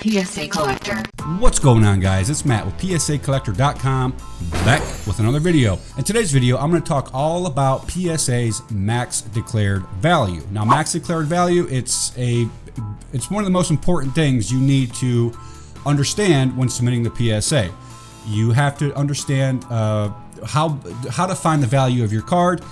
PSA Collector. What's going on, guys? It's Matt with PSAcollector.com, back with another video. In today's video, I'm going to talk all about PSA's max declared value. Now, max declared value, it's one of the most important things you need to understand when submitting the PSA. You have to understand how to find the value of your card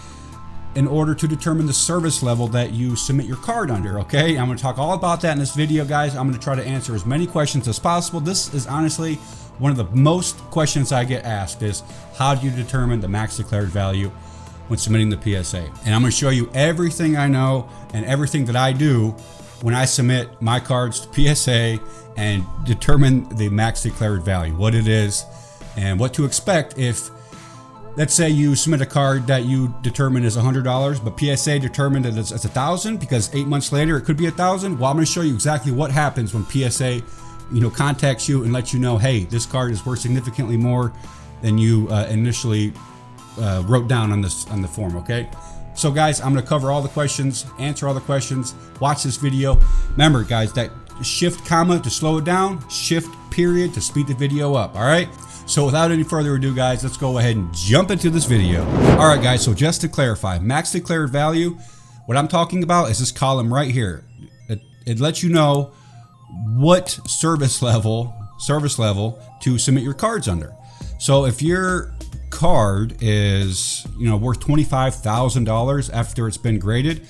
in order to determine the service level that you submit your card under, okay? I'm gonna talk all about that in this video, guys. I'm gonna try to answer as many questions as possible. This is honestly one of the most questions I get asked is, how do you determine the max declared value when submitting the PSA? And I'm gonna show you everything I know and everything that I do when I submit my cards to PSA and determine the max declared value, what it is, and what to expect if, let's say you submit a card that you determine is $100, but PSA determined that it's $1,000 because 8 months later it could be $1,000. Well, I'm going to show you exactly what happens when PSA, contacts you and lets you know, hey, this card is worth significantly more than you initially wrote down on the form. Okay. So, guys, I'm going to cover all the questions, answer all the questions. Watch this video. Remember, guys, that shift comma to slow it down, shift period to speed the video up. All right. So without any further ado, guys, let's go ahead and jump into this video. All right, guys, so just to clarify, max declared value, what I'm talking about is this column right here. It lets you know what service level to submit your cards under. So if your card is, worth $25,000 after it's been graded,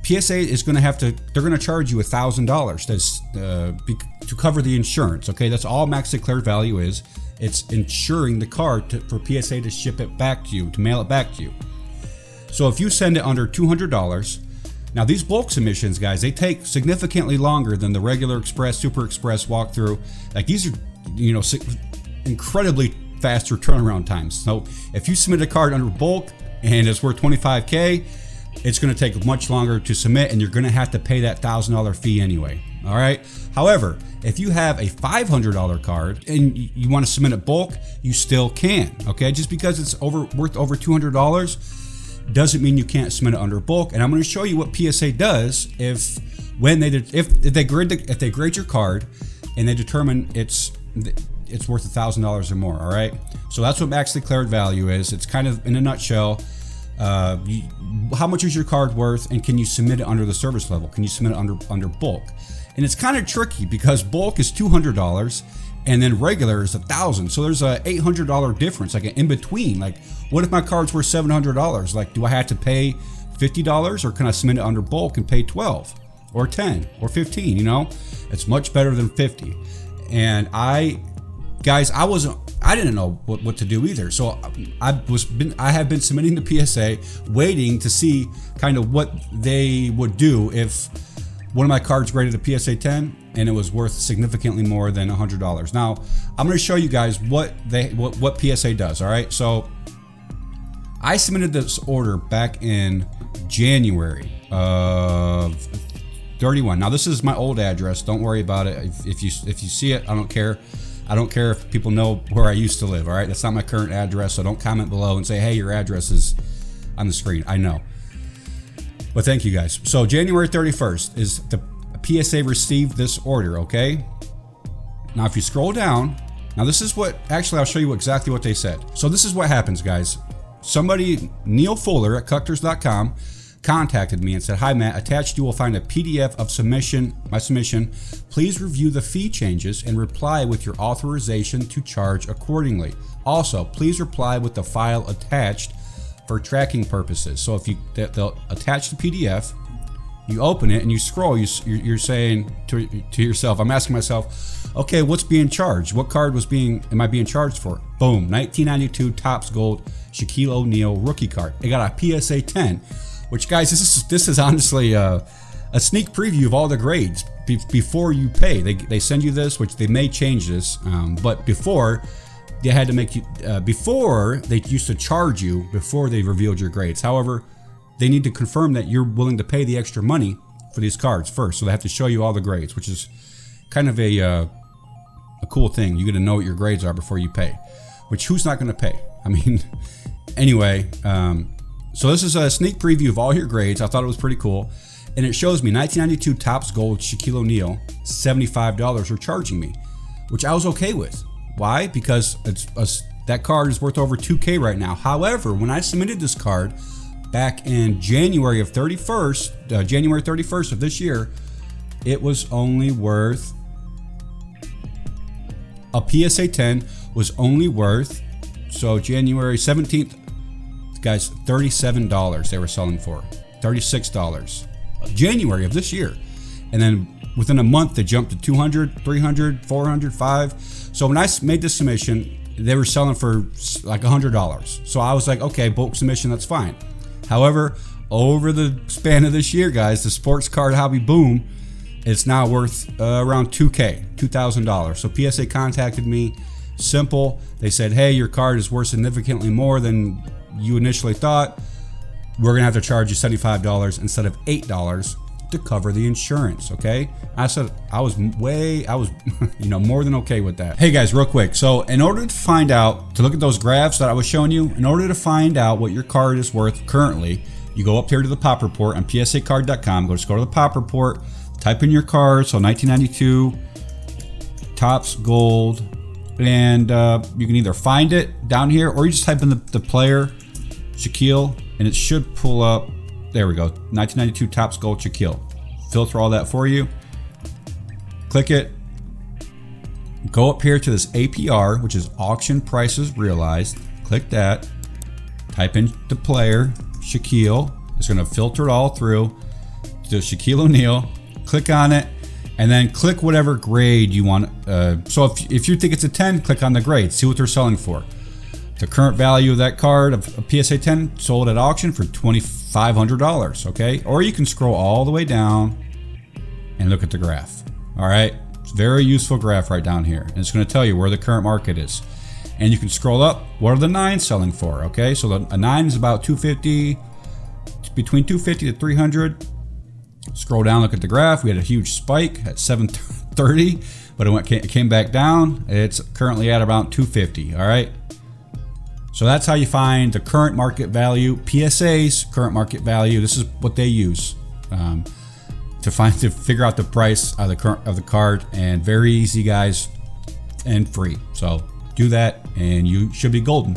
PSA is going to they're going to charge you $1,000 to cover the insurance. Okay, that's all max declared value is. It's insuring the card for PSA to ship it back to you, to mail it back to you. So if you send it under $200, now these bulk submissions, guys, they take significantly longer than the regular express, super express walkthrough. Like these are, incredibly faster turnaround times. So if you submit a card under bulk and it's worth $25K, it's going to take much longer to submit, and you're going to have to pay that $1,000 fee anyway. All right. However, if you have a $500 card and you want to submit it bulk, you still can. Okay, just because it's worth over $200 doesn't mean you can't submit it under bulk. And I'm going to show you what PSA does if they grade your card and they determine it's worth $1,000 or more. All right. So that's what max declared value is. It's kind of in a nutshell. How much is your card worth, and can you submit it under the service level? Can you submit it under bulk? And it's kind of tricky because bulk is $200 and then regular is $1,000. So there's a $800 difference, like an in between. Like, what if my card's worth $700? Like, do I have to pay $50, or can I submit it under bulk and pay $12 or $10 or $15? It's much better than $50. And I didn't know what to do either. So I have been submitting the PSA, waiting to see kind of what they would do if one of my cards graded a PSA 10 and it was worth significantly more than $100. Now, I'm going to show you guys what PSA does. All right. So I submitted this order back in January of 31. Now, this is my old address. Don't worry about it. If you see it, I don't care. I don't care if people know where I used to live, all right? That's not my current address, so don't comment below and say, hey, your address is on the screen. I know. But thank you, guys. So January 31st is the PSA received this order, okay? Now, if you scroll down, now this is actually, I'll show you exactly what they said. So this is what happens, guys. Somebody, Neil Fuller at collectors.com, contacted me and said, hi Matt, attached you will find a PDF of my submission. Please review the fee changes and reply with your authorization to charge accordingly. Also, please reply with the file attached for tracking purposes. So if they'll attach the PDF, you open it and you scroll, you're saying to yourself, I'm asking myself, okay, what's being charged? What card am I being charged for? Boom, 1992 Topps Gold Shaquille O'Neal rookie card. It got a PSA 10. Which, guys, this is honestly a sneak preview of all the grades before you pay. They send you this, which they may change this, but before they had to make you before they used to charge you before they revealed your grades. However, they need to confirm that you're willing to pay the extra money for these cards first, so they have to show you all the grades, which is kind of a cool thing. You get to know what your grades are before you pay. Which, who's not going to pay? I mean, anyway. So this is a sneak preview of all your grades. I thought it was pretty cool. and it shows me 1992 Topps Gold Shaquille O'Neal, $75 are charging me, which I was okay with. Why? Because that card is worth over 2K right now. However, when I submitted this card back in January 31st of this year, it was only worth, a PSA 10 was only worth, so January 17th, guys, $37 they were selling for, $36. January of this year. And then within a month, they jumped to 200, 300, 400, 5. So when I made this submission, they were selling for like $100. So I was like, okay, bulk submission, that's fine. However, over the span of this year, guys, the sports card hobby boom, it's now worth around $2,000. So PSA contacted me, simple. They said, hey, your card is worth significantly more than you initially thought. We're gonna have to charge you $75 instead of $8 to cover the insurance, okay? I said I was more than okay with that. Hey guys, real quick. So in order to find out, to look at those graphs that I was showing you, in order to find out what your card is worth currently, you go up here to the pop report on PSAcard.com, just go to the pop report, type in your card, so 1992 Topps Gold, and you can either find it down here or you just type in the player, Shaquille, and it should pull up. There we go, 1992 Topps Gold Shaquille. Filter all that for you. Click it. Go up here to this APR, which is auction prices realized. Click that. Type in the player, Shaquille. It's gonna filter it all through to Shaquille O'Neal. Click on it, and then click whatever grade you want. So if you think it's a 10, click on the grade. See what they're selling for. The current value of that card, of a PSA 10, sold at auction for $2,500, okay? Or you can scroll all the way down and look at the graph, all right? It's a very useful graph right down here, and it's gonna tell you where the current market is. And you can scroll up, what are the 9s selling for, okay? So a 9 is about 250, between 250 to 300. Scroll down, look at the graph. We had a huge spike at 730, but it came back down. It's currently at about 250, all right? So that's how you find the current market value. PSA's current market value. This is what they use to figure out the price of the card, and very easy, guys, and free. So do that, and you should be golden.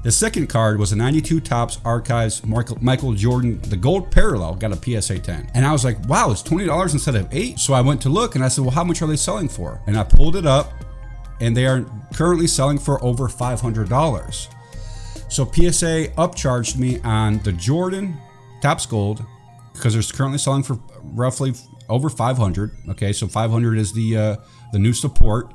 The second card was a 92 Topps Archives Michael Jordan, the gold parallel, got a PSA 10. And I was like, wow, it's $20 instead of $8. So I went to look and I said, well, how much are they selling for? And I pulled it up, and they are currently selling for over $500. So PSA upcharged me on the Jordan Topps Gold because they're currently selling for roughly over 500. Okay, so 500 is the new support,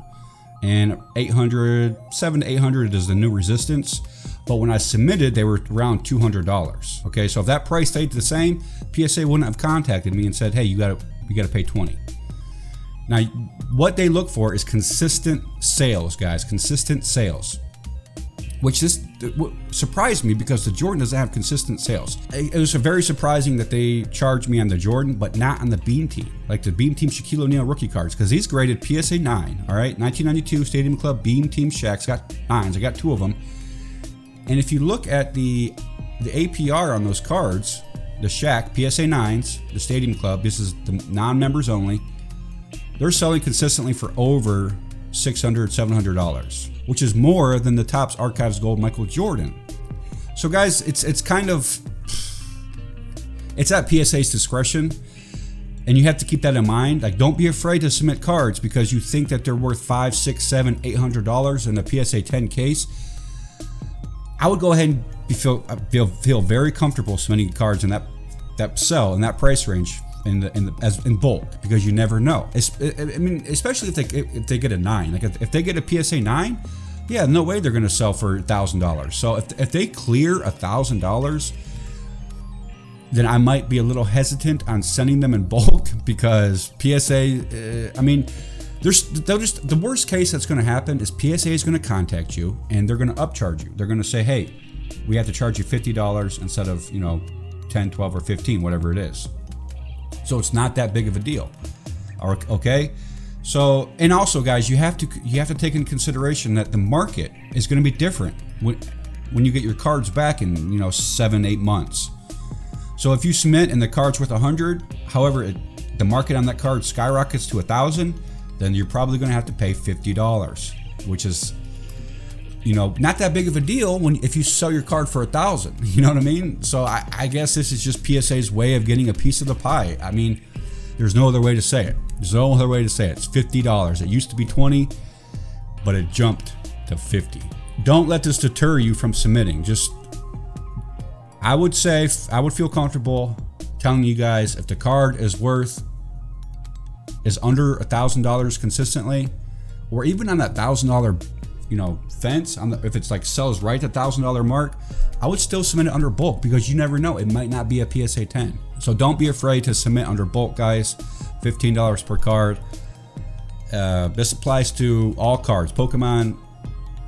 and 700 to 800 is the new resistance. But when I submitted, they were around $200. Okay, so if that price stayed the same, PSA wouldn't have contacted me and said, hey, you gotta pay 20. Now, what they look for is consistent sales, guys, consistent sales. Which surprised me because the Jordan doesn't have consistent sales. It was very surprising that they charged me on the Jordan, but not on the Beam Team, like the Beam Team Shaquille O'Neal rookie cards, because these graded PSA 9, all right? 1992 Stadium Club Beam Team Shaq's got 9s. I got 2 of them. And if you look at the APR on those cards, the Shaq PSA 9s, the Stadium Club, this is the non-members only, they're selling consistently for over $600, $700, which is more than the Topps Archives Gold Michael Jordan. So guys, it's at PSA's discretion, and you have to keep that in mind. Like, don't be afraid to submit cards because you think that they're worth $500, $600, $700, $800 in a PSA 10 case. I would go ahead and feel very comfortable submitting cards in that sell in that price range in bulk, because you never know. I mean, especially if they get a 9. Like if they get a PSA 9, yeah, no way they're going to sell for $1,000. So if they clear $1,000, then I might be a little hesitant on sending them in bulk, because PSA, I mean, the worst case that's going to happen is PSA is going to contact you and they're going to upcharge you. They're going to say, hey, we have to charge you $50 instead of 10, 12, or 15, whatever it is. So it's not that big of a deal. Okay. So, and also, guys, you have to take into consideration that the market is going to be different when you get your cards back in 7-8 months. So if you submit and the card's worth 100, however, the market on that card skyrockets to 1,000, then you're probably going to have to pay $50, which is, you know, not that big of a deal if you sell your card for 1,000. You know what I mean? So I guess this is just PSA's way of getting a piece of the pie. I mean, there's no other way to say it. There's no other way to say it. It's $50. It used to be 20, but it jumped to 50. Don't let this deter you from submitting. Just, I would say, I would feel comfortable telling you guys if the card is under $1,000 consistently, or even on that $1,000, you know, fence, if it's like sells right at $1,000 mark, I would still submit it under bulk, because you never know, it might not be a PSA 10. So don't be afraid to submit under bulk, guys. $15 per card. This applies to all cards, Pokemon,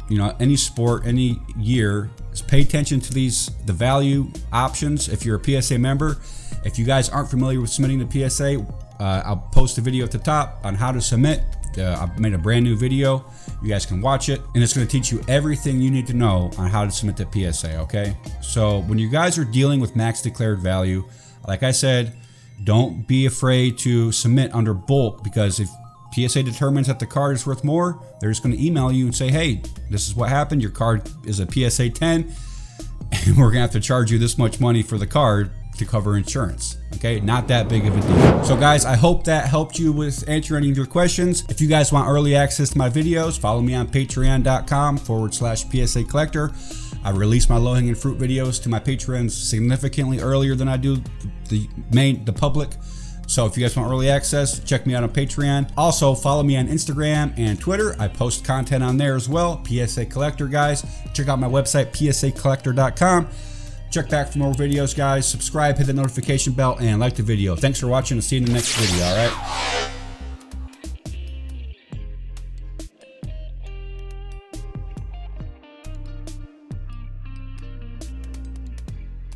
you know, any sport, any year. Just pay attention to the value options if you're a PSA member. If you guys aren't familiar with submitting to PSA, I'll post a video at the top on how to submit. I've made a brand new video. You guys can watch it, and it's going to teach you everything you need to know on how to submit to PSA, okay? So when you guys are dealing with max declared value, like I said, don't be afraid to submit under bulk, because if PSA determines that the card is worth more, they're just going to email you and say, hey, this is what happened. Your card is a PSA 10, and we're going to have to charge you this much money for the card to cover insurance. Okay, not that big of a deal. So guys, I hope that helped you with answering any of your questions. If you guys want early access to my videos, follow me on patreon.com/PSA Collector. I release my low-hanging fruit videos to my patrons significantly earlier than I do the public. So if you guys want early access, check me out on Patreon. Also, follow me on Instagram and Twitter. I post content on there as well. PSA Collector, guys. Check out my website, PSAcollector.com. Check back for more videos, guys. Subscribe, hit the notification bell, and like the video. Thanks for watching, and see you in the next video, all right?